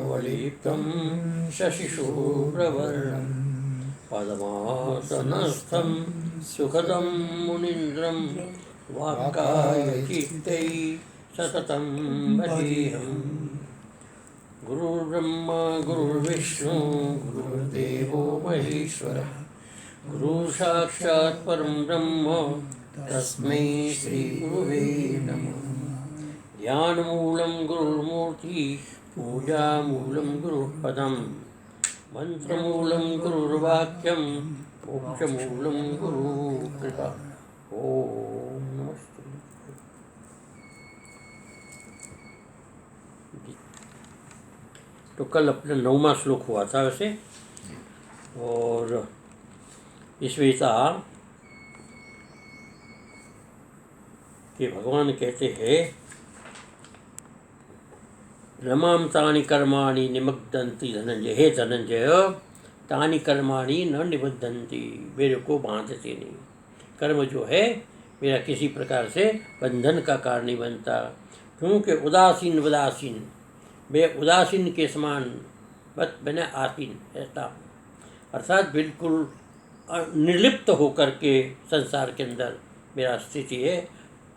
नवलीप्तं शशिशूरवर्णं पद्मासनस्थं सुखदं मुनीन्द्रं वाक्कायचित्तैः सततं भजेऽहम्। गुरुर्ब्रह्मा गुरुर्विष्णु गुरुर्देवो महेश्वरः गुरुसाक्षात् परं ब्रह्म तस्मै श्रीगुरुवे नमः। ध्यानमूलं गुरुर्मूर्ति पूजामूलं गुरुपदं मंत्रमूलं गुरुर्वाक्यं मोक्षमूलं गुरुकृपा। ओम नमस्ते। तो कल अपना 9वां श्लोक हुआ था वैसे, और इसमें था कि भगवान कहते हैं रमाम तानि कर्माणि निमग्नन्ति धनंजय। हे धनंजय, तानि कर्माणि न निबद्धन्ति, मेरे को बांधते नहीं। कर्म जो है मेरा किसी प्रकार से बंधन का कारण नहीं बनता, क्योंकि उदासीन मैं उदासीन के समान बस मैंने आसीन ऐसा, अर्थात बिल्कुल निर्लिप्त होकर के संसार के अंदर मेरा स्थिति है।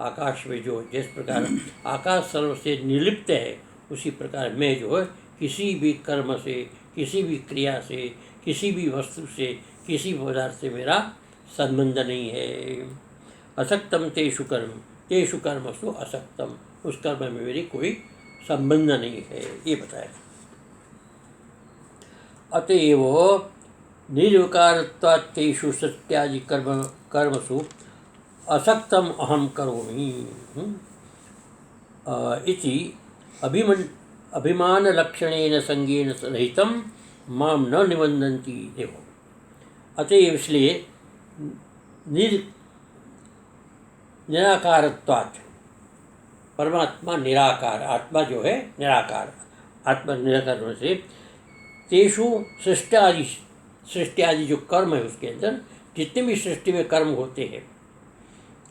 आकाश में जो जिस प्रकार आकाश सर्व से निर्लिप्त है, उसी प्रकार मैं जो है किसी भी कर्म से, किसी भी क्रिया से, किसी भी वस्तु से, किसी पदार्थ से मेरा संबंध नहीं है। असक्तम तेषु कर्मसु असक्तम, उस कर्म में मेरी कोई संबंध नहीं है, ये बताया। अतएव निर्विकारत्वात् तेषु सत्यादि कर्मसु असक्तम अहम करोमि इति अभिमान लक्षणेन संगेन रहितं माम न निबंधन्ति। देखो, अतएव इसलिए निराकारत्वात्, परमात्मा निराकार, आत्मा जो है निराकार, आत्मा निराकार होने से तेषु सृष्टि आदि जो कर्म है उसके अंदर जितने भी सृष्टि में कर्म होते हैं,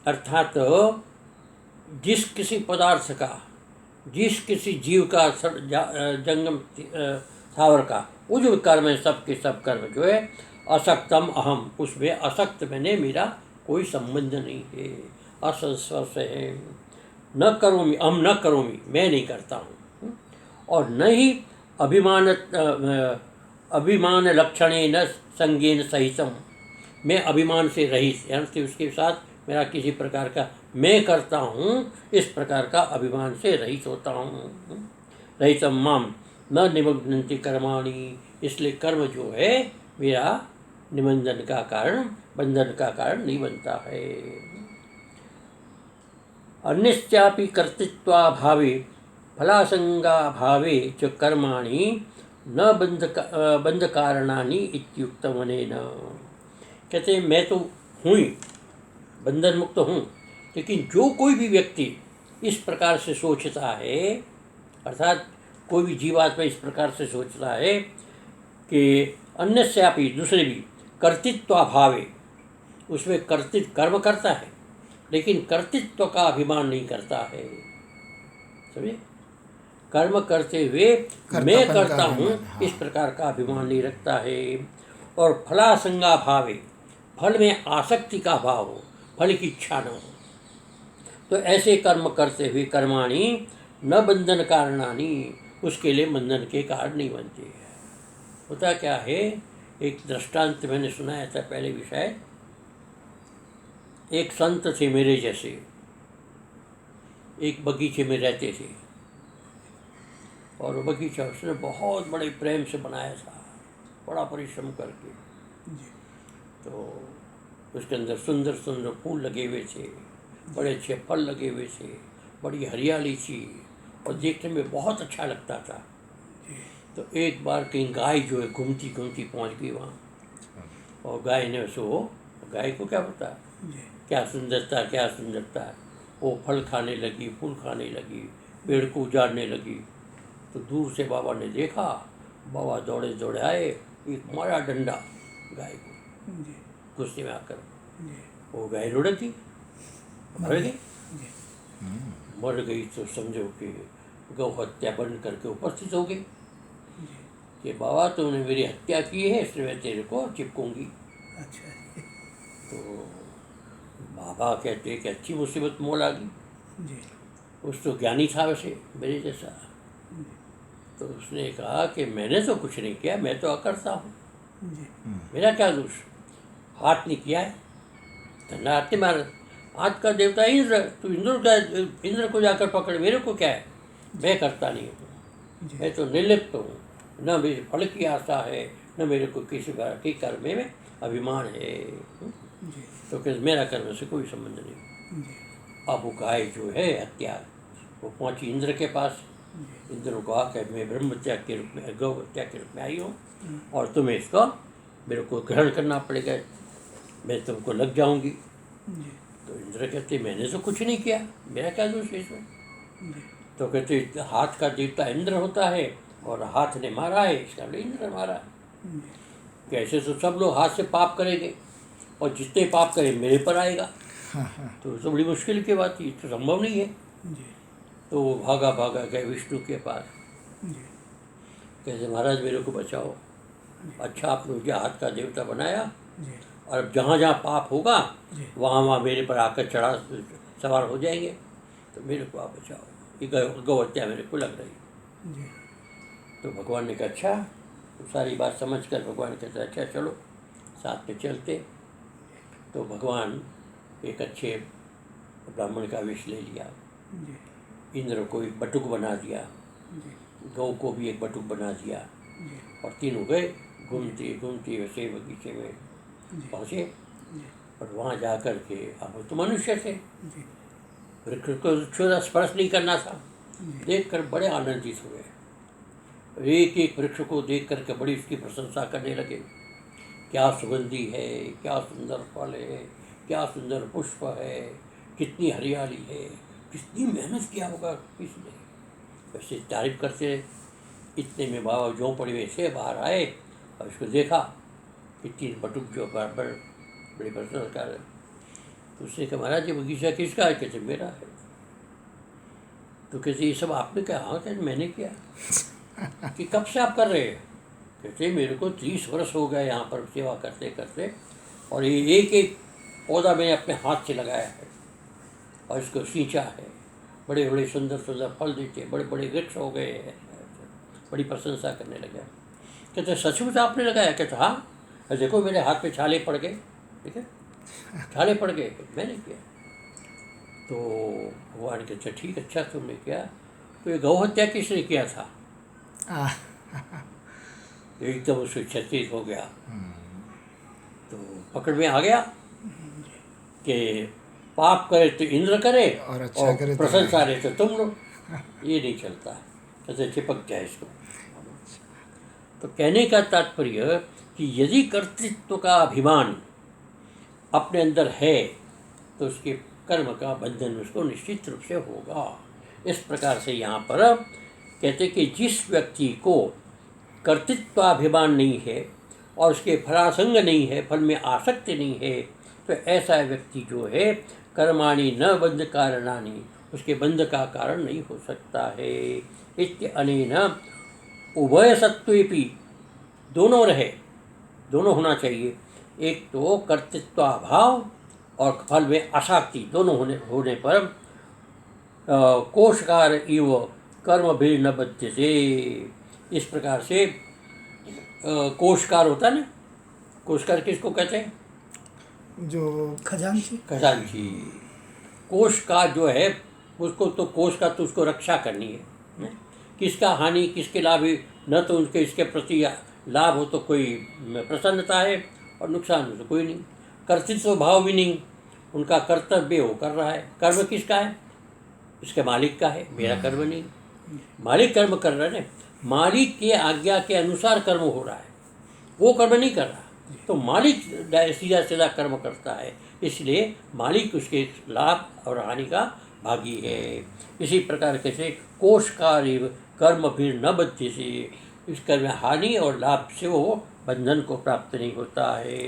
अर्थात जिस किसी पदार्थ का, जिस किसी जीव का, जंगम स्थावर का, वो जो कर्म है सब के सब कर्म जो है असक्तम अहम, उसमें असक्त मैंने मेरा कोई संबंध नहीं है, असंस्पर्श है। न करोमि, अहम न करोमि, मैं नहीं करता हूँ, और न ही अभिमान लक्षणेन संगेन सहितम, मैं अभिमान से रहित, यानी उसके साथ मेरा किसी प्रकार का मैं करता हूँ, इस प्रकार का अभिमान से रहित होता हूँ। रहितम माम न निबध्नन्ति कर्माणि, इसलिए कर्म जो है मेरा निबंधन का कारण, बंधन का कारण नहीं बनता है। अन्यस्यापि कर्तृत्वाभावे फलासंगाभावे च कर्माणि न बंध कारणानि इत्युक्तमनेन। कहते हैं मैं तो हूँ ही, बंधन मुक्त हूँ, लेकिन जो कोई भी व्यक्ति इस प्रकार से सोचता है, अर्थात कोई भी जीवात्मा इस प्रकार से सोचता है कि अन्यस्यापि, दूसरे भी, कर्तृत्वाभावे, उसमें कर्तृत्व कर्म करता है लेकिन कर्तृत्व का अभिमान नहीं करता है, समझे? कर्म करते हुए मैं करता हूँ, इस प्रकार का अभिमान नहीं रखता है। और फलासंगा भावे, फल में आसक्ति का भाव हो, फल की इच्छा न हो, तो ऐसे कर्म करते हुए कर्माणि न बंधन कारणानि, उसके लिए बंधन के कारण नहीं बनते हैं। होता क्या है, एक दृष्टांत मैंने सुनाया था पहले भी शायद। एक संत थे मेरे जैसे, एक बगीचे में रहते थे, और वो बगीचा उसने बहुत बड़े प्रेम से बनाया था, बड़ा परिश्रम करके। तो उसके अंदर सुंदर सुंदर फूल लगे हुए थे, बड़े अच्छे फल लगे हुए थे, बड़ी हरियाली थी, और देखने में बहुत अच्छा लगता था। तो एक बार कहीं गाय जो है घूमती घूमती पहुंच गई वहाँ, और गाय ने उसको, गाय को क्या पता क्या सुंदरता, क्या सुंदरता है, वो फल खाने लगी, फूल खाने लगी, पेड़ को उजाड़ने लगी। तो दूर से बाबा ने देखा, बाबा दौड़े दौड़े आए, एक मारा डंडा गाय को गुस्से में आकर, वो गाय रुड़ गई, मर गई। तो समझो कि गौ हत्या बंद करके उपस्थित हो गई। कि बाबा तुमने मेरी हत्या की है, इसलिए मैं तेरे को चिपकूंगी। अच्छा जी। तो बाबा कहते कि अच्छी मुसीबत मोल आ गई। जी। उस तो ज्ञानी था वैसे मेरे जैसा। तो उसने कहा कि मैंने तो कुछ नहीं किया, मैं तो अकर्ता हूँ, जी। मेरा क्या दोष, हाथ नहीं किया है, धंधा हाथ नहीं मारा। हाथ का देवता इंद्र, तू इंद्र को जाकर पकड़, मेरे को क्या है, मैं करता नहीं हूँ, जी। मैं तो निर्लिप्त हूँ, न मेरे फल की आशा है, न मेरे को किसी प्रकार के कर्म में अभिमान है। जी। तो कि मेरा कर्म से कोई संबंध नहीं। जी। अब वो गाय जो है हत्या, वो पहुंची इंद्र के पास। जी। इंद्र को कहा कि मैं ब्रह्मत्या के रूप में, गौ हत्या के रूप में आई हूँ, और तुम्हें इसको मेरे को ग्रहण करना पड़ेगा, मैं तुमको लग जाऊंगी। जी। तो इंद्र कहते मैंने तो कुछ नहीं किया, मेरा क्या दोष है इसमें। जी। तो कहते हाथ का देवता इंद्र होता है, और हाथ ने मारा है, इसका इंद्र मारा है। जी। कैसे तो सब लोग हाथ से पाप करेंगे, और जितने पाप करें मेरे पर आएगा, तो बड़ी मुश्किल की बात, ये तो संभव नहीं है। जी। तो वो भागा भागा गए विष्णु के पास, जी। कहते महाराज मेरे को बचाओ, अच्छा आपने मुझे हाथ का देवता बनाया, जी। और अब जहाँ जहाँ पाप होगा जी। वहाँ वहाँ मेरे पर आकर चढ़ा सवार हो जाएंगे, तो मेरे को आप बचाओ, ये गौ हत्या मेरे को लग रही। जी। तो भगवान ने कहा अच्छा। तो सारी बात समझ कर भगवान कहते अच्छा चलो साथ में चलते। तो भगवान एक अच्छे ब्राह्मण का वेश ले लिया, जी। इंद्र को एक बटुक बना दिया, जी। गौ को भी एक बटुक बना दिया, जी। और तीनों गए घूमते घूमते वैसे बगीचे में जी। पहुँचे। जी। और वहाँ जा कर के अब तो मनुष्य थे, जी। वृक्ष को छुआ स्पर्श नहीं करना था, जी। देख कर बड़े आनंदित हुए, एक एक वृक्ष को देख करके बड़ी उसकी प्रशंसा करने लगे, क्या सुगंधी है, क्या सुंदर फल है, क्या सुंदर पुष्प है, कितनी हरियाली है, कितनी मेहनत किया होगा किसने, वैसे तारीफ करते रहे। इतने में बाबा झोंपड़ी में से बाहर आए और इसको देखा कि तीन बटुक जो बराबर बड़े प्रशंसा कर रहे। तो उसने कहा महाराज ये बगीचा किसका है, कहते मेरा है। तो कहते ये सब आपने कहा, हाँ कहते मैंने किया। कि कब से आप कर रहे हैं, कहते मेरे को 30 वर्ष हो गए यहाँ पर सेवा करते करते, और ये एक एक पौधा मैंने अपने हाथ से लगाया है और इसको सींचा है, बड़े बड़े सुंदर सुंदर फल देते, बड़े बड़े वृक्ष हो गए हैं। बड़ी प्रशंसा करने लगे। कहते सचमुच आपने लगाया, कहते हाँ, देखो मेरे हाथ पे छाले पड़ गए, ठीक है, छाले पड़ गए, मैंने किया। तो भगवान कहते ठीक अच्छा तुमने किया। तो ये गौ हत्या किसने किया था, एकदम उससे चकित हो गया। तो पकड़ में आ गया कि पाप करे तो इंद्र करे, और अच्छा करे तो प्रशंसा रहे तो तुम लोग, ये नहीं चलता, ऐसे चिपक जाए इसको। तो कहने का तात्पर्य कि यदि कर्तृत्व का अभिमान अपने अंदर है तो उसके कर्म का बंधन उसको निश्चित रूप से होगा। इस प्रकार से यहाँ पर कहते कि जिस व्यक्ति को कर्तृत्वाभिमान नहीं है और उसके फलासंग नहीं है, फल में आसक्ति नहीं है, तो ऐसा व्यक्ति जो है कर्माणि न बंध कारणानि, उसके बंध का कारण नहीं हो सकता है। इत्यनेन उभय सत्वेपि, दोनों रहे, दोनों होना चाहिए, एक तो कर्तृत्वाभाव और फल में आसक्ति दोनों होने पर कोशकार इव कर्म भी न बध्यते। इस प्रकार से कोशकार होता है ना, कोशकार किसको कहते हैं, जो खजांची। खजांची। कोश का जो है उसको तो कोश का तो उसको रक्षा करनी है, किसका हानि किसके लाभ है, न तो उनके इसके प्रति लाभ हो तो कोई प्रसन्नता है और नुकसान हो तो कोई नहीं, कर्तृत्व भाव भी नहीं, उनका कर्तव्य वो कर रहा है। कर्म किसका है, इसके मालिक का है, मेरा कर्म नहीं। मालिक कर्म कर रहा है ना, मालिक के आज्ञा के अनुसार कर्म हो रहा है, वो कर्म नहीं कर रहा, तो मालिक सीधा सीधा कर्म करता है, इसलिए मालिक उसके लाभ और हानि का भागी है। इसी प्रकार कैसे कोशकारिव कर्म भी न बद्धि से, इस कर्म हानि और लाभ से वो बंधन को प्राप्त नहीं होता है।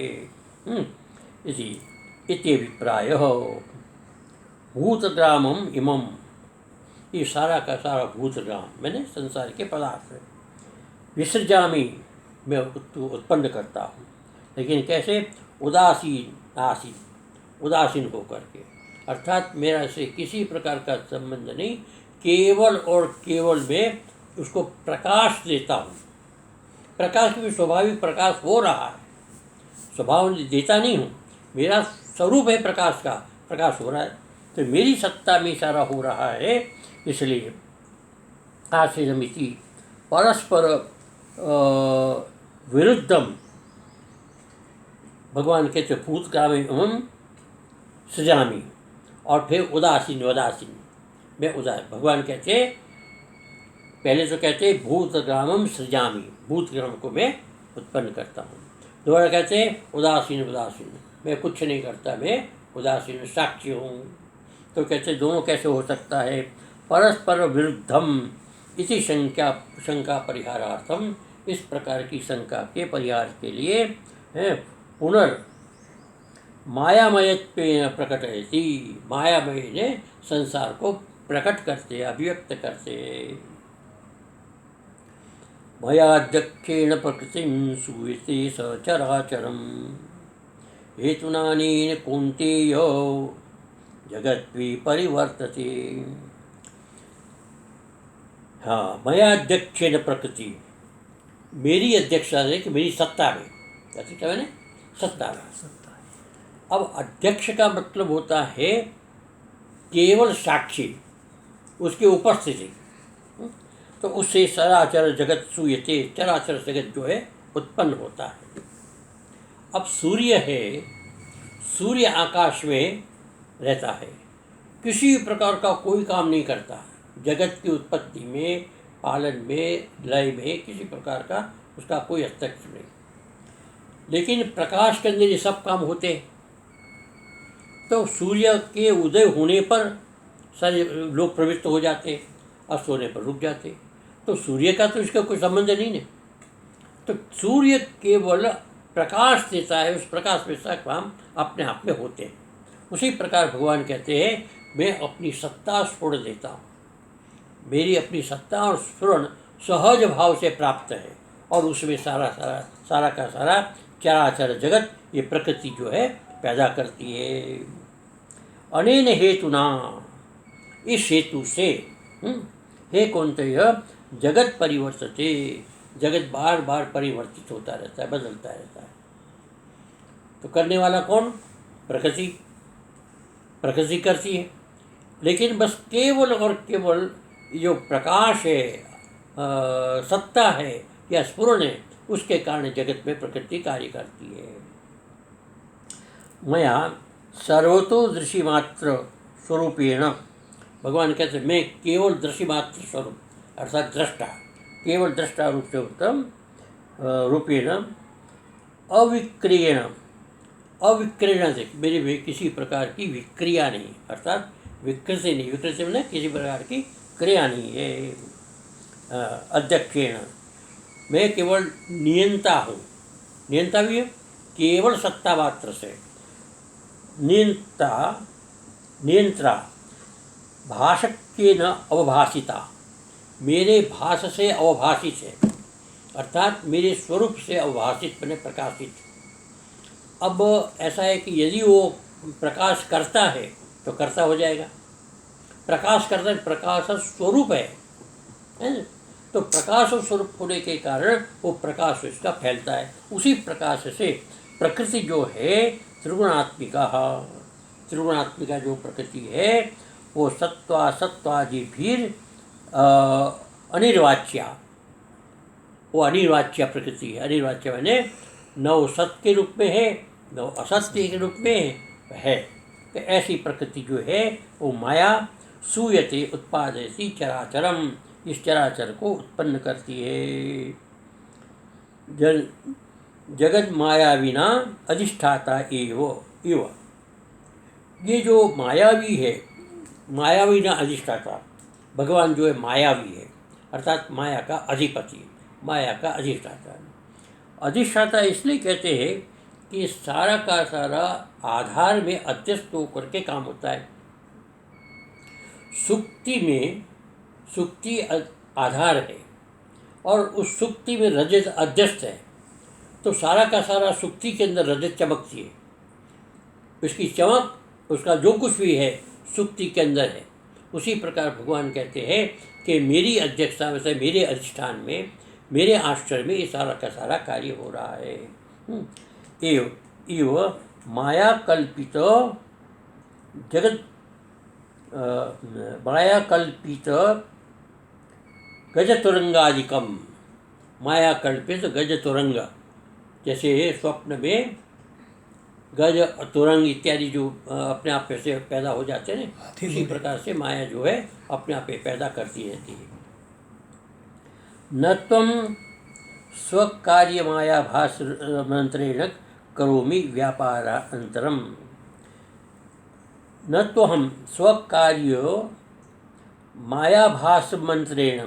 इति अभिप्राय भूतग्रामम इमम, ये सारा का सारा भूतग्राम मैंने संसार के पदार्थ है, विसृजामि, मैं उत्पन्न करता हूँ। लेकिन कैसे? उदासीन होकर के, अर्थात मेरा से किसी प्रकार का संबंध नहीं, केवल और केवल मैं उसको प्रकाश देता हूँ। प्रकाश भी स्वाभाविक प्रकाश हो रहा है, स्वभाव देता नहीं हूँ, मेरा स्वरूप है प्रकाश का, प्रकाश हो रहा है, तो मेरी सत्ता में सारा हो रहा है। इसलिए आश्रयमिति परस्पर विरुद्धम, भगवान कहते भूतग्रामी एवं सृजामी, और फिर उदासीन मैं भगवान कहते, पहले तो कहते भूतग्रामम सृजामी, भूतग्राम को मैं उत्पन्न करता हूँ। दोबारा कहते उदासीन मैं कुछ नहीं करता, मैं उदासीन साक्षी हूँ। तो कहते दोनों कैसे हो सकता है? परस्पर विरुद्धम इसी शंका परिहारार्थम, इस प्रकार की शंका के परिहार के लिए मायामयत्वेन प्रकटयति, मायामय ने संसार को प्रकट करते, अभिव्यक्त करते। मयाध्यक्षेण प्रकृतिं सूयते सचराचरं, हेतुनानेन कौन्तेय जगद्विपरिवर्तते। हाँ, मयाध्यक्षेण प्रकृति, मेरी अध्यक्षता है कि मेरी सत्ता में, क्या मैंने सत्ता में। अब अध्यक्ष का मतलब होता है केवल साक्षी, उसकी उपस्थिति, तो उससे चराचर जगत सूयते, चराचर जगत जो है उत्पन्न होता है। अब सूर्य है, सूर्य आकाश में रहता है, किसी प्रकार का कोई काम नहीं करता, जगत की उत्पत्ति में, पालन में, लय में किसी प्रकार का उसका कोई हस्तक्षेप नहीं। लेकिन प्रकाश के अंदर ये सब काम होते हैं। तो सूर्य के उदय होने पर सारे लोग प्रवृत्त हो जाते, और सोने पर रुक जाते। तो सूर्य का तो इसका कोई संबंध नहीं है। तो सूर्य केवल प्रकाश देता है, उस प्रकाश में सब काम अपने आप में होते हैं। उसी प्रकार भगवान कहते हैं मैं अपनी सत्ता छोड़ देता हूँ, मेरी अपनी सत्ता और स्फुरण सहज भाव से प्राप्त है, और उसमें सारा का सारा चराचर जगत, ये प्रकृति जो है पैदा करती है। अनेन हेतुना, इस हेतु से हे कौन्तेय जगत परिवर्तते, जगत बार बार परिवर्तित होता रहता है, बदलता रहता है। तो करने वाला कौन? प्रकृति करती है। लेकिन बस केवल और केवल जो प्रकाश है, सत्ता है या स्फुरण है, उसके कारण जगत में प्रकृति कार्य करती है। मया सर्वतो दृश्यमात्र स्वरूपेण, भगवान कहते हैं मैं केवल दृश्यमात्र स्वरूप, अर्थात दृष्टा, केवल दृष्टा रूप से उत्तम रूपेण अविक्रियण से, मेरे में किसी प्रकार की विक्रिया नहीं, अर्थात विकृति नहीं, विकृति में किसी प्रकार की क्रिया नहीं है। अध्यक्षेण, मैं केवल नियंता हूँ, नियंता भी है केवल सत्ता मात्र से, नियंत्रा भाषक्य न अवभाषिता, मेरे भाष से अवभाषित है, अर्थात मेरे स्वरूप से अवभाषित बने प्रकाशित। अब ऐसा है कि यदि वो प्रकाश करता है तो कर्ता हो जाएगा, प्रकाश करता है, प्रकाश स्वरूप है ना? तो प्रकाश और स्वरूप होने के कारण वो प्रकाश इसका फैलता है। उसी प्रकाश से प्रकृति जो है त्रिगुणात्मिका जो प्रकृति है वो सत्वादि भी अनिर्वाच्या, वो अनिर्वाच्या प्रकृति है। अनिर्वाच्या मैंने नव सत्य के रूप में है, नव असत्य के रूप में है। तो ऐसी प्रकृति जो है वो माया सूयते उत्पादयति चराचरम, इस चराचर को उत्पन्न करती है। जगत माया विना अधिष्ठाता एव, ये जो मायावी है, मायावी ना अधिष्ठाता, भगवान जो है मायावी है, अर्थात माया का अधिपति, माया का अधिष्ठाता। अधिष्ठाता इसलिए कहते हैं कि सारा का सारा आधार में अध्यस्त होकर के काम होता है। सुक्ति में, सुक्ति आधार है और उस सुक्ति में रजत अध्यस्त है, तो सारा का सारा सुक्ति के अंदर रजत चमकती है। उसकी चमक, उसका जो कुछ भी है सुक्ति के अंदर है। उसी प्रकार भगवान कहते हैं कि मेरी अध्यक्षता में से, मेरे अधिष्ठान में, मेरे आश्रय में ये सारा का सारा कार्य हो रहा है। एव माया कल्पित जगत, माया कल्पित गजतुरंगादिकम, माया कल्पित गजतुरंग, जैसे स्वप्न में गज तुरंग इत्यादि जो अपने आप से पैदा हो जाते हैं ना, इसी प्रकार से माया जो है अपने आप पैदा करती रहती है। न त्वं स्वकार्य मायाभास मंत्रेण करोमि व्यापारांतरम, न तो हम स्वकार्य मायाभास मंत्रेण,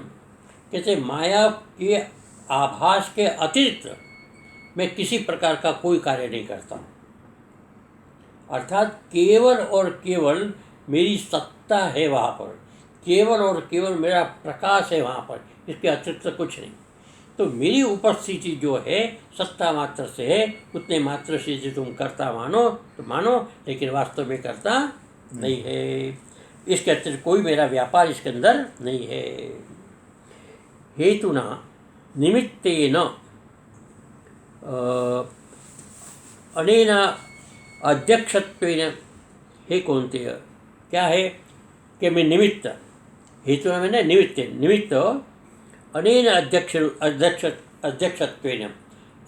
कहते माया के आभास के अतिरिक्त मैं किसी प्रकार का कोई कार्य नहीं करता हूँ। अर्थात केवल और केवल मेरी सत्ता है वहाँ पर, केवल और केवल मेरा प्रकाश है वहाँ पर, इसके अतिरिक्त कुछ नहीं। तो मेरी उपस्थिति जो है सत्ता मात्र से है, उतने मात्र से जो तुम करता मानो तो मानो, लेकिन वास्तव में करता नहीं है। इसके अतिरिक्त कोई मेरा व्यापार इसके अंदर नहीं है। हेतुना निमित्तेन अनेन अध्यक्षत्वेन, हे कौन्तेय, क्या है कि मैं निमित्त, हेतु मैंने निमित्त, निमित्त अनेन अध्यक्षत्वेन,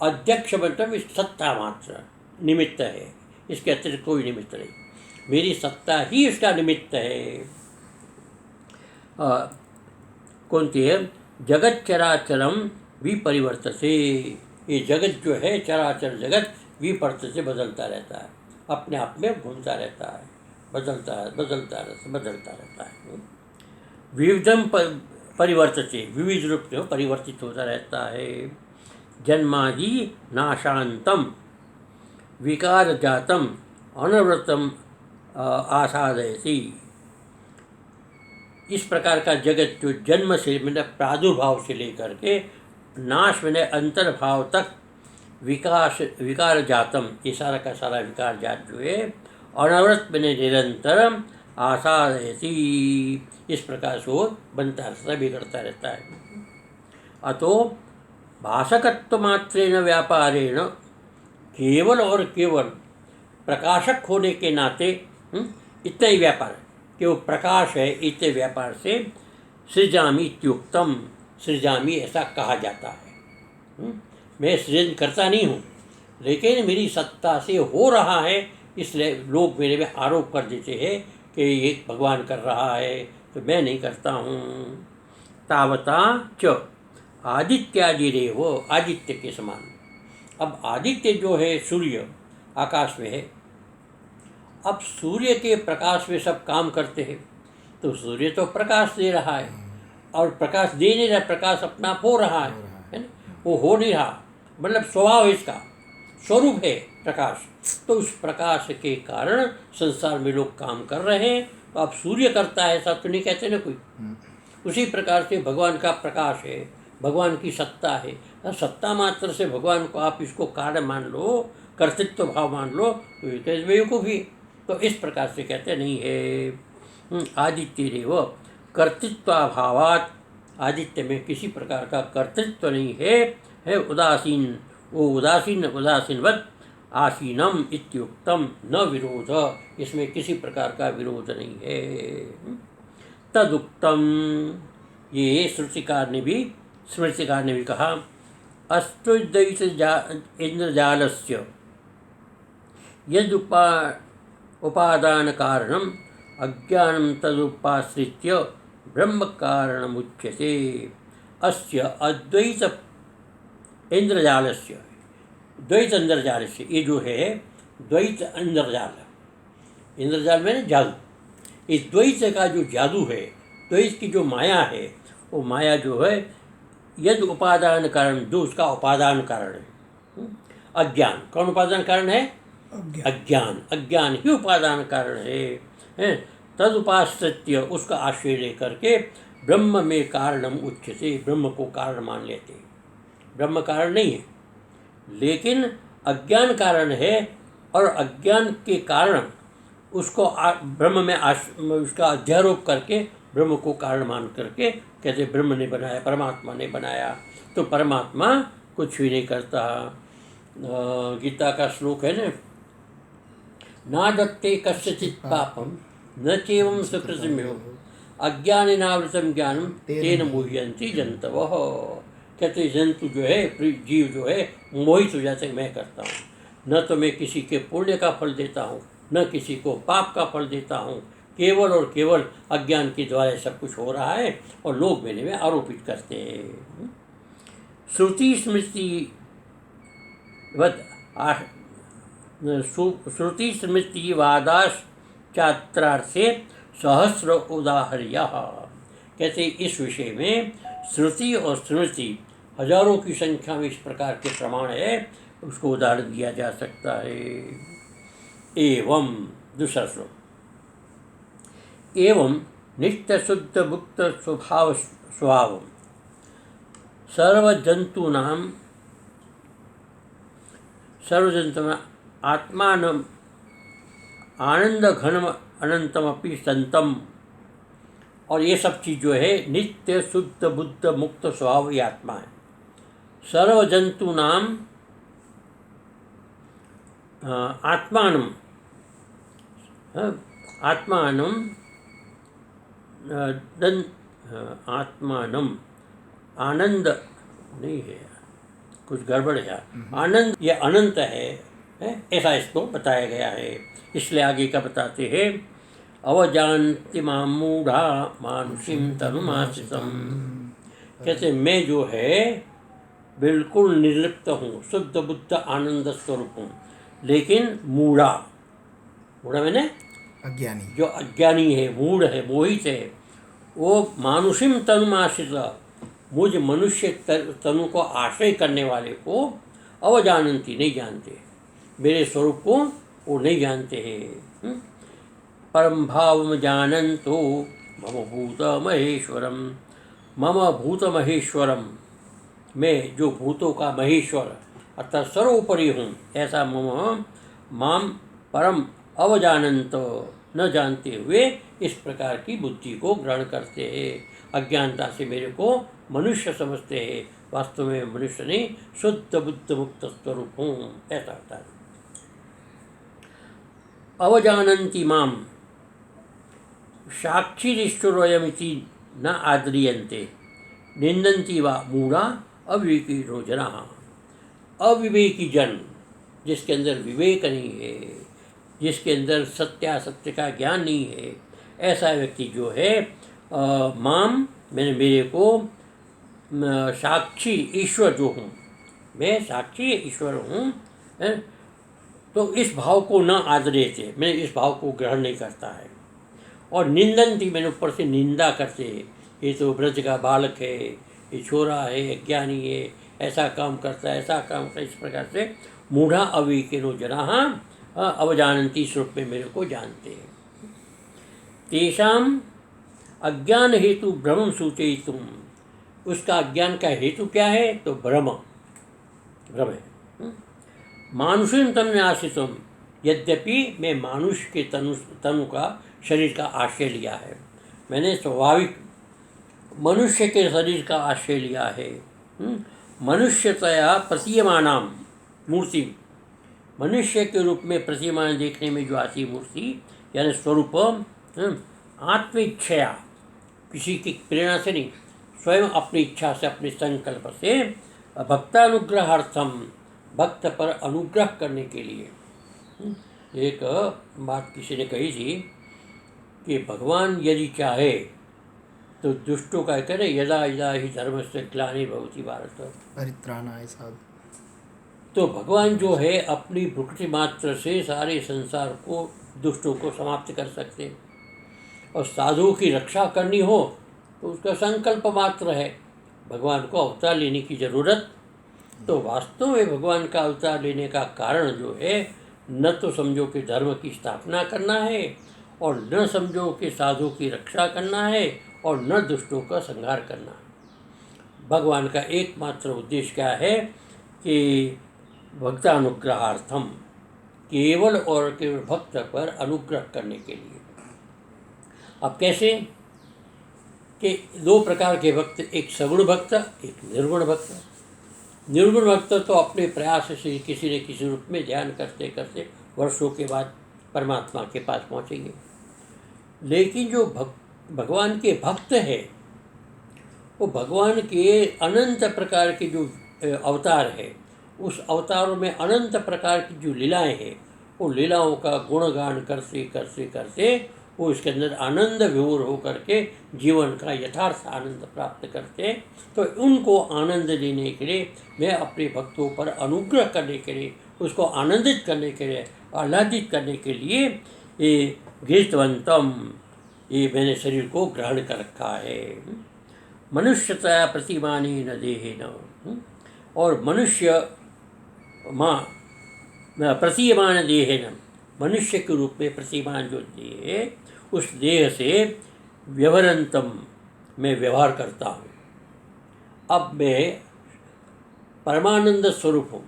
अध्यक्ष मतलब सत्ता मात्र निमित्त है, इसके अतिरिक्त कोई निमित्त नहीं, मेरी सत्ता ही उसका निमित्त है। कौन्तेय जगत चराचरम विपरिवर्तते, ये जगत जो है चराचर जगत विपर्त से बदलता रहता है, अपने आप में घूमता रहता है, बदलता रहता है। विविधम परिवर्तते, विविध रूप से परिवर्तित होता रहता है। जन्मादि नाशांतम विकार जातम अनवरतम आसादयति, इस प्रकार का जगत जो जन्म से मतलब प्रादुर्भाव से लेकर के नाश में अंतर्भाव तक विकार जातम, ये सारा का सारा विकार जात जो है अनवरत में निरंतर आसादयति, इस प्रकार से वो बनता रहता है, बिगड़ता रहता है। अतो भाषकत्व मात्रेण व्यापारेण, केवल और केवल प्रकाशक होने के नाते इतना ही व्यापार है कि वो प्रकाश है, इतने व्यापार से सृजामि इत्युक्तम, सृजामि ऐसा कहा जाता है। मैं सृजन करता नहीं हूँ, लेकिन मेरी सत्ता से हो रहा है, इसलिए लोग मेरे में आरोप कर देते हैं कि ये भगवान कर रहा है, तो मैं नहीं करता हूँ। तावता च आदित्यादिरेव, आदित्य के समान। अब आदित्य जो है सूर्य आकाश में है, अब सूर्य के प्रकाश में सब काम करते हैं, तो सूर्य तो प्रकाश दे रहा है, और प्रकाश दे नहीं रहा, प्रकाश अपना हो रहा है ना, वो हो नहीं रहा, मतलब स्वभाव इसका स्वरूप है प्रकाश। तो उस प्रकाश के कारण संसार में लोग काम कर रहे हैं। तो अब सूर्य करता है ऐसा तो नहीं कहते ना कोई। उसी प्रकार से भगवान का प्रकाश है, भगवान की सत्ता है, सत्ता मात्र से भगवान को आप इसको कार्य मान लो, कर्तृत्व भाव मान लो, तो ये तो बेवकूफ़ी। तो इस प्रकार से कहते नहीं है। आदित्यरेव कर्तृत्वाभावात्, आदित्य में किसी प्रकार का कर्तृत्व नहीं है उदासीन, वो उदासीनवत् आसीनम इत्युक्तम न विरोध, इसमें किसी प्रकार का विरोध नहीं है। तदुक्तम, ये स्मृतिकार ने भी कहा, अष्टद्वैत इंद्रजालस्य यद उपादान कारणम अज्ञानम तदुपाश्रित्य ब्रह्म कारणमुच्यते। अस्य अद्वैत इंद्रजालस्य, द्वैत इंद्रजालस्य, ये जो है द्वैत इंद्रजाल, इंद्रजाल में जादू, इस द्वैत का जो जादू है, द्वैत की जो माया है, वो माया जो है यद उपादान कारण, जो उसका उपादान कारण है अज्ञान। कौन उपादान कारण है? अज्ञान ही उपादान कारण है। तद उपाश्रित्य, उसका आश्रय लेकर के ब्रह्म में कारणम उच्यते, ब्रह्म को कारण मान लेते हैं। ब्रह्म कारण नहीं है, लेकिन अज्ञान कारण है, और अज्ञान के कारण उसको ब्रह्म में उसका अध्यारोप करके ब्रह्म को कारण मान करके कहते ब्रह्म ने बनाया, परमात्मा ने बनाया। तो परमात्मा कुछ भी नहीं करता। गीता का श्लोक है ना, ना दत्ते कस्यचित् पापम न चैवं सुकृतमेव अज्ञानेनावृतं ज्ञानम तेन मुह्यन्ति जन्तवः। कहते जंतु जो है, जीव जो है, मोहित हो जाते मैं करता हूँ। न तो मैं किसी के पुण्य का फल देता हूँ, न किसी को पाप का फल देता हूँ। केवल और केवल अज्ञान के द्वारा सब कुछ हो रहा है और लोग मेरे में आरोपित करते हैं। श्रुति स्मृति श्रुति स्मृति वादाश्चात्रार्थे सहस्र उदाहर्यः। कहते इस विषय में श्रुति और स्मृति हजारों की संख्या में इस प्रकार के प्रमाण है, उसको उदाहरण दिया जा सकता है। एवं दूसरा श्लोक, एवं नित्य शुद्ध मुक्त स्वभाव सर्वजंतूनां आत्मानं आनंद घनम अनंतमपि संतम। और ये सब चीज़ जो है नित्य शुद्ध बुद्ध मुक्त स्वभाव ही आत्मा है। सर्वजंतूनां आत्मानं आत्मानं आनंद नहीं है, कुछ गड़बड़ है। आनंद ये अनंत है, ऐसा इसको बताया गया है। इसलिए आगे का बताते हैं, अवजानति मां मूढ़ा मानुषीं तनुमाश्रितम्। कहते मैं जो है बिल्कुल निर्लिप्त हूँ, शुद्ध बुद्ध आनंद स्वरूप हूँ, लेकिन मूढ़ा मैंने अज्ञानी, जो अज्ञानी है, मूढ़ है, मोहित है, वो मानुषीं तनुमाश्रित, मुझ मनुष्य तनु को आश्रय करने वाले को अवजानन्ति नहीं जानते, मेरे स्वरूप को वो नहीं जानते हैं। परम भाव जानन्तो मम भूत महेश्वरम, मम भूत महेश्वरम, मैं जो भूतों का महेश्वर अर्थात सर्वोपरि हूँ, ऐसा मम माम परम अवजानंत, न जानते हुए इस प्रकार की बुद्धि को ग्रहण करते हैं। अज्ञानता से मेरे को मनुष्य समझते हैं, वास्तव में मनुष्य नहीं, शुद्ध बुद्ध मुक्त स्वरूप हूँ, ऐसा होता है। अवजानन्ति माम साक्षीरीश्वरोऽयमिति न आद्रियन्ते निंदन्ति वा मूढ़ा अविवेकिनो जनाः। अविवेकी जन, जिसके अंदर विवेक नहीं है, जिसके अंदर सत्यासत्य का ज्ञान नहीं है, ऐसा व्यक्ति जो है माम मैंने मेरे को साक्षी ईश्वर जो हूँ, मैं साक्षी ईश्वर हूँ, तो इस भाव को न आदरेते, मैं इस भाव को ग्रहण नहीं करता है। और निंदनती, मैंने ऊपर से निंदा करते, ये तो ब्रज का बालक है, ये छोरा है, अज्ञानी है, ऐसा काम करता है, ऐसा काम करता है, इस प्रकार से मूढ़ा अविवेकिनो जनाः अवजानन्ति स्वरूप में मेरे को जानते हैं। तेषाम अज्ञान हेतु भ्रमं सूचयितुम्, उसका अज्ञान का हेतु क्या है, तो भ्रम है। मानुषीं तनु आश्रितम्, यद्यपि मैं मानुष के तनु का शरीर का आश्रय लिया है, मैंने स्वाभाविक मनुष्य के शरीर का आश्रय लिया है। मनुष्यतया प्रतीयमानां मूर्ति, मनुष्य के रूप में प्रतीयमान देखने में जो आती मूर्ति यानी स्वरूप, आत्मेच्छया, किसी की प्रेरणा से नहीं, स्वयं अपनी इच्छा से, अपने संकल्प से, भक्तानुग्रहार्थम, भक्त पर अनुग्रह करने के लिए। एक बात किसी ने कही थी कि भगवान यदि चाहे तो दुष्टों का कहते हैं यदा यदा ही धर्म से ग्लानिर्भवति भारत परित्राणाय साधु, तो भगवान जो है अपनी प्रकृति मात्र से सारे संसार को, दुष्टों को समाप्त कर सकते, और साधुओं की रक्षा करनी हो तो उसका संकल्प मात्र है। भगवान को अवतार लेने की जरूरत, तो वास्तव में भगवान का अवतार लेने का कारण जो है, न तो समझो कि धर्म की स्थापना करना है, और न समझो कि साधु की रक्षा करना है, और न दुष्टों का संहार करना। भगवान का एकमात्र उद्देश्य क्या है कि भक्तानुग्रहार्थम, केवल और केवल भक्त पर अनुग्रह करने के लिए। अब कैसे कि दो प्रकार के भक्त, एक सगुण भक्त, एक निर्गुण भक्त। निर्गुण भक्त तो अपने प्रयास से किसी न किसी रूप में ध्यान करते करते वर्षों के बाद परमात्मा के पास पहुँचेंगे। लेकिन जो भगवान के भक्त है, वो भगवान के अनंत प्रकार के जो अवतार है, उस अवतारों में अनंत प्रकार की जो लीलाएं हैं, वो लीलाओं का गुणगान करते करते करते वो इसके अंदर आनंद विभोर होकर के जीवन का यथार्थ आनंद प्राप्त करते। तो उनको आनंद देने के लिए, मैं अपने भक्तों पर अनुग्रह करने के लिए, उसको आनंदित करने के लिए, आह्लादित करने के लिए ये गृहीतवन्तम, ये मैंने शरीर को ग्रहण कर रखा है। मनुष्यतया प्रतिमानी न देहेन, और मनुष्य माँ प्रतिमान देहेन, मनुष्य के रूप में प्रतिमान जो देह है, उस देह से व्यवहरंतम, मैं व्यवहार करता हूँ। अब मैं परमानंद स्वरूप हूँ,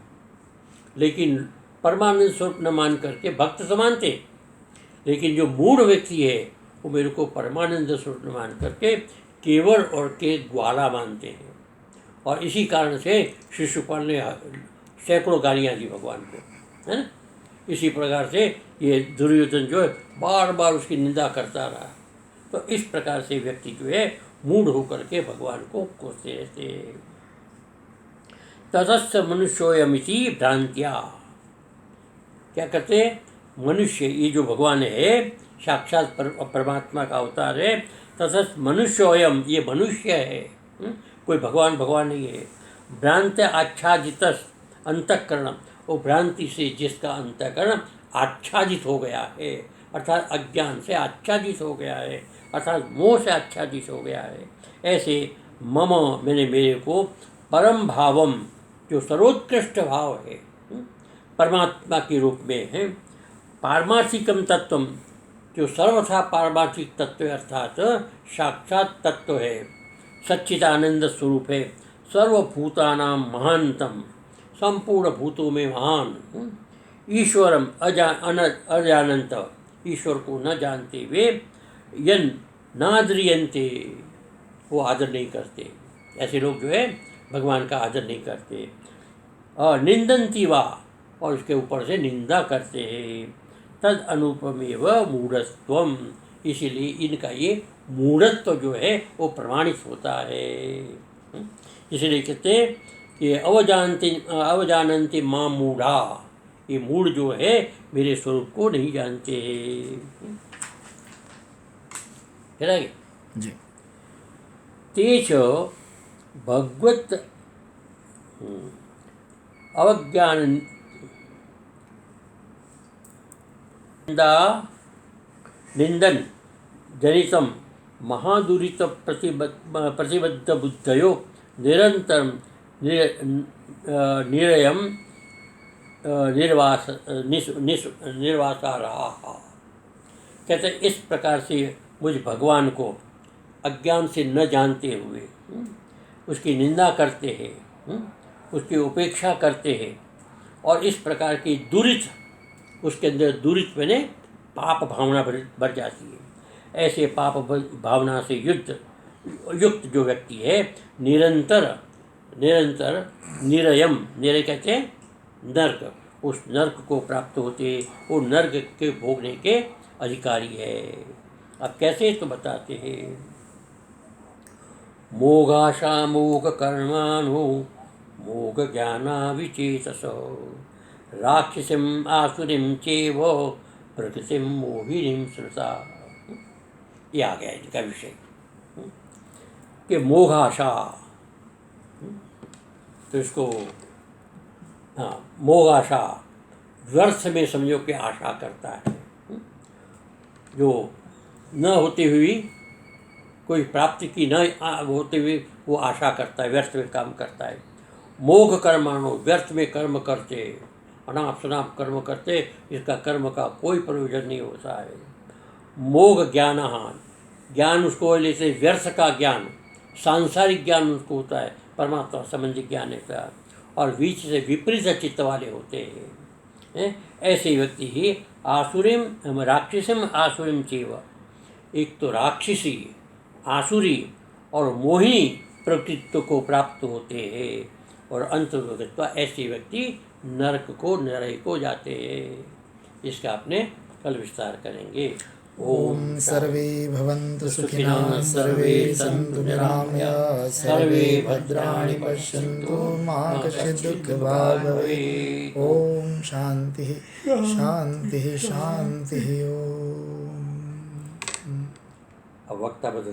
लेकिन परमानंद स्वरूप न मान करके भक्त तो मानते, लेकिन जो मूढ़ व्यक्ति है वो मेरे को परमानंद स्वरूप न मान करके केवल और के ग्वाला मानते हैं। और इसी कारण से शिशुपाल ने सैकड़ों गालियाँ दी भगवान को, है ना। इसी प्रकार से ये दुर्योधन जो है बार बार उसकी निंदा करता रहा। तो इस प्रकार से व्यक्ति जो है मूढ़ होकर के भगवान को कोसते रहते। ततस्थ मनुष्योयमिति भ्रांत्या, क्या कहते हैं, मनुष्य, ये जो भगवान है साक्षात परमात्मा का अवतार है, ततस्थ मनुष्योयम, ये मनुष्य है, कोई भगवान नहीं है। भ्रांत आच्छादित अंतःकरण, वो भ्रांति से जिसका अंतःकरण आच्छादित हो गया है, अर्थात अज्ञान से आच्छादित हो गया है, अर्थात मोह से आच्छादित हो गया है। ऐसे मम, मैंने मेरे को परम भावम, जो सर्वोत्कृष्ट भाव है परमात्मा के रूप में है, पारमार्थिकम तत्वम, जो सर्वथा पारमार्थिक तत्व अर्थात साक्षात तत्व है, सच्चिदानंद स्वरूप है, सर्वभूतानां महानतम, संपूर्ण भूतों में महान, ईश्वरम अजानंत, ईश्वर को न जानते हुए, यन नाद्रियंते, वो आदर नहीं करते। ऐसे लोग जो है भगवान का आदर नहीं करते। और निंदन्ति वा, और उसके ऊपर से निंदा करते हैं। तद अनुपमेव मूढ़त्वम, इसीलिए इनका ये मूढ़त्व जो है वो प्रमाणित होता है। इसलिए कहते हैं कि अवजानन्ति मां मूढ़ा, ये मूढ़ जो है मेरे स्वरूप को नहीं जानते। फिर आगे जी। तेच भगवत अवज्ञान निंदन जनितम महादुरित प्रतिबद्ध बुद्धयो निरंतरम निरयम निर्वासारहा। कहते इस प्रकार से मुझ भगवान को अज्ञान से न जानते हुए उसकी निंदा करते हैं, उसकी उपेक्षा करते हैं, और इस प्रकार की दुरित, उसके अंदर दुरित बने पाप भावना भर जाती है। ऐसे पाप भावना से युक्त जो व्यक्ति है, निरंतर निरयम, निरय कहते हैं नर्क, उस नर्क को प्राप्त होते, वो नर्क के भोगने के अधिकारी है। अब कैसे तो बताते हैं, मोगाशा मोग कर्माणो मोग ज्ञाना विचेतस राक्षसीम आसुरीम चेव प्रकृतिम मोहिनीम श्रुता। ये आ गया इनका विषय कि मोगाशा, तो इसको मोगाशा व्यर्थ में समझो कि आशा करता है, जो न होते हुए कोई प्राप्ति की न होते हुए वो आशा करता है, व्यर्थ में काम करता है। मोघ कर्माणो, व्यर्थ में कर्म करते, अनाप शनाप कर्म करते, इसका कर्म का कोई प्रयोजन नहीं होता है। मोघ ज्ञानहान, ज्ञान उसको जैसे व्यर्थ का ज्ञान, सांसारिक ज्ञान उसको होता है, परमात्मा संबंधी ज्ञान ऐसा, और बीच से विपरीत चित्त वाले होते हैं। ऐसे व्यक्ति ही आसुरीम राक्षसिम आसुरीम चेव, एक तो राक्षसी, आसुरी और मोहिनी प्रकृति को प्राप्त होते हैं, और अंत ऐसे व्यक्ति नरक को जाते हैं। इसका आपने कल विस्तार करेंगे। ओम सर्वे भवन्तु सुखिनः, सर्वे सन्तु निरामयाः, सर्वे भद्राणि पश्यन्तु, मा कश्चित् दुःखभाग् भवेत्। ओम शांति शांति शांति। ओम। अब वक्ता बदल